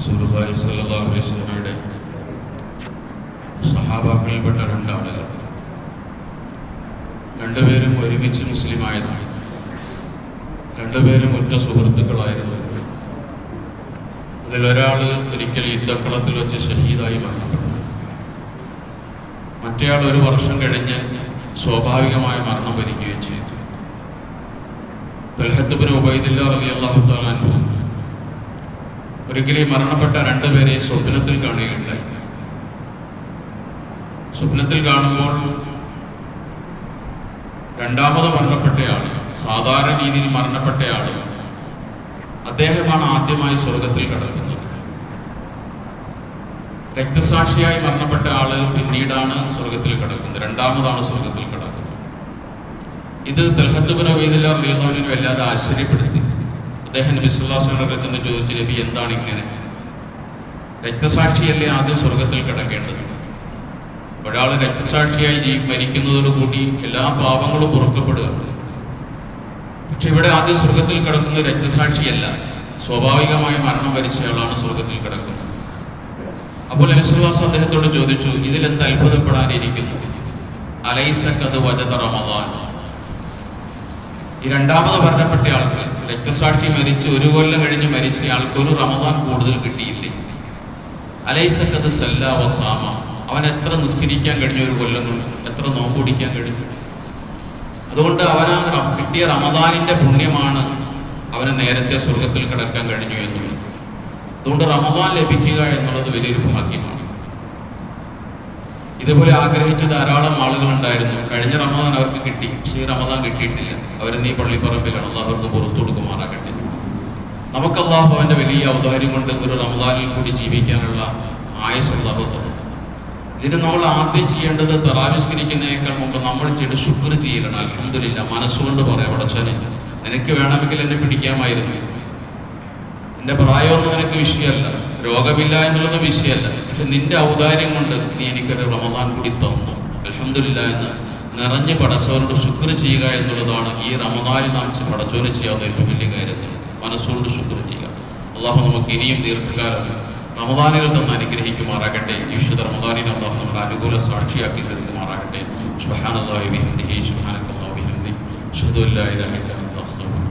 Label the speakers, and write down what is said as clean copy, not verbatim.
Speaker 1: റസൂലുള്ളാഹി സ്വല്ലല്ലാഹു അലൈഹി വസല്ലമയുടെ സഹാബാക്കളിൽപ്പെട്ട രണ്ടാളുകൾ, രണ്ടുപേരും ഒരുമിച്ച് മുസ്ലിമായതാണ്. രണ്ടുപേരും ഉറ്റ സുഹൃത്തുക്കളായിരുന്നു. അതിലൊരാൾ ഒരിക്കൽ യുദ്ധക്കളത്തിൽ വെച്ച് ഷഹീദായി മരണപ്പെട്ടു. മറ്റേയാൾ 1 വർഷം കഴിഞ്ഞ് സ്വാഭാവികമായ മരണം വരികയും ചെയ്തു. തൽഹത്ത് ഇബ്നു ഉബൈദില്ലാഹ് റളിയല്ലാഹു തആല അൻഹു ഒരിക്കലും മരണപ്പെട്ട രണ്ടുപേരെ സ്വപ്നത്തിൽ കാണുകയുണ്ടായി. സ്വപ്നത്തിൽ കാണുമ്പോൾ രണ്ടാമത് മരണപ്പെട്ടയാൾ, സാധാരണ രീതിയിൽ മരണപ്പെട്ടയാൾ, അദ്ദേഹമാണ് ആദ്യമായി സ്വർഗത്തിൽ കടക്കുന്നത്. രക്തസാക്ഷിയായി മരണപ്പെട്ട ആള് പിന്നീടാണ് സ്വർഗത്തിൽ കിടക്കുന്നത്, രണ്ടാമതാണ് സ്വർഗത്തിൽ കിടക്കുന്നത്. ഇത് തൽഹത്ത് ഇബ്നു ഉബൈദില്ലാഹ് റളിയല്ലാഹു അൻഹു വല്ലാതെ ആശ്ചര്യപ്പെടുത്തി. അദ്ദേഹം നബി സല്ലല്ലാഹു അലൈഹി വസല്ലം ചെന്ന് ചോദിച്ചു, നബി എന്താണ് ഇങ്ങനെ? രക്തസാക്ഷിയല്ലേ ആദ്യം സ്വർഗത്തിൽ കിടക്കേണ്ടത്? ഒരാൾ രക്തസാക്ഷിയായി മരിക്കുന്നതോടുകൂടി എല്ലാ പാപങ്ങളും പൊറുക്കപ്പെടുക. പക്ഷെ ഇവിടെ ആദ്യം സ്വർഗത്തിൽ കിടക്കുന്നത് രക്തസാക്ഷിയല്ല, സ്വാഭാവികമായ മരണം വരിച്ചയാളാണ് സ്വർഗത്തിൽ കിടക്കുന്നത്. അപ്പോൾ നബി സല്ലല്ലാഹു അലൈഹി വസല്ലം അദ്ദേഹത്തോട് ചോദിച്ചു, ഇതിലെന്ത് അത്ഭുതപ്പെടാനിരിക്കുന്നു? അലൈസഖദ് വജദ റമദാൻ. ഈ രണ്ടാമത് മരണപ്പെട്ട ആൾക്ക്, രക്തസാക്ഷി മരിച്ച് 1 കൊല്ലം കഴിഞ്ഞ് മരിച്ച ആൾക്ക് 1 റമദാൻ കൂടുതൽ കിട്ടിയില്ലേ? അലൈസഖദ് സല്ല വസാമ. അവൻ എത്ര നിസ്കരിക്കാൻ കഴിഞ്ഞു 1 കൊല്ലം കൊണ്ട്, എത്ര നോമ്പ് പിടിക്കാൻ കഴിഞ്ഞു. അതുകൊണ്ട് അവന് കിട്ടിയ റമദാനിന്റെ പുണ്യമാണ് അവന് നേരത്തെ സ്വർഗത്തിൽ കിടക്കാൻ കഴിഞ്ഞു എന്നുള്ളത്. അതുകൊണ്ട് റമദാൻ ലഭിക്കുക എന്നുള്ളത് വലിയൊരു ഭാഗ്യമാണ്. ഇതുപോലെ ആഗ്രഹിച്ച ധാരാളം ആളുകളുണ്ടായിരുന്നു. കഴിഞ്ഞ റമദാൻ അവർക്ക് കിട്ടി, പക്ഷേ ഈ റമദാൻ കിട്ടിയിട്ടില്ല. അവർ നീ പള്ളിപ്പറമ്പിലാണ്, അള്ളാഹു അവർക്ക് പുറത്തു കൊടുക്കുമാറാകട്ടെ. നമുക്ക് അള്ളാഹു അവന്റെ വലിയ ഔദാര്യം കൊണ്ട് 1 റമദാനിൽ കൂടി ജീവിക്കാനുള്ള ആയുസ് അള്ളാഹു തന്നു. ഇതിന് നമ്മൾ ആദ്യം ചെയ്യേണ്ടത്, തറാവീഹ് നിസ്കരിക്കുന്നതിനേക്കാൾ മുമ്പ് നമ്മൾ ശുക്ർ ചെയ്യണം. അൽഹംദുലില്ലാ, മനസ്സുകൊണ്ട് പറയാം, പടച്ചോനെ നിനക്ക് വേണമെങ്കിൽ എന്നെ പിടിക്കാമായിരുന്നു, എൻ്റെ പ്രായമൊന്നും നിനക്ക് വിഷയമല്ല, രോഗമില്ല എന്നുള്ളത് വിഷയമല്ല, പക്ഷെ നിന്റെ ഔദാര്യം കൊണ്ട് നീ എനിക്കൊരു റമദാൻ കൂടി തന്നു, അൽഹംദുലില്ലാ എന്ന് നിറഞ്ഞ് പടച്ചവനോട് ശുക്ർ ചെയ്യുക എന്നുള്ളതാണ് ഈ റമദാനിൽ നാം പടച്ചവന് ചെയ്യാവുന്ന ഏറ്റവും വലിയ കാര്യം. മനസ്സുകൊണ്ട് ശുക്ർ ചെയ്യുക. അള്ളാഹു നമുക്ക് ഇനിയും ദീർഘകാലം റമദാനുകൾ തന്ന് അനുഗ്രഹിക്കുമാറാകട്ടെ. ഈ വിശുദ്ധ റമദാനിനെ അള്ളാഹു നമ്മുടെ അനുകൂല സാക്ഷിയാക്കി തീർക്കുമാറാകട്ടെ. സുബ്ഹാനല്ലാഹി വബിഹംദിഹി സുബ്ഹാനക്കല്ലാഹു വബിഹംദിഹി അഷ്ഹദു അല്ലാ ഇലാഹ ഇല്ലാ അൻത അസ്തഗ്ഫിറുക.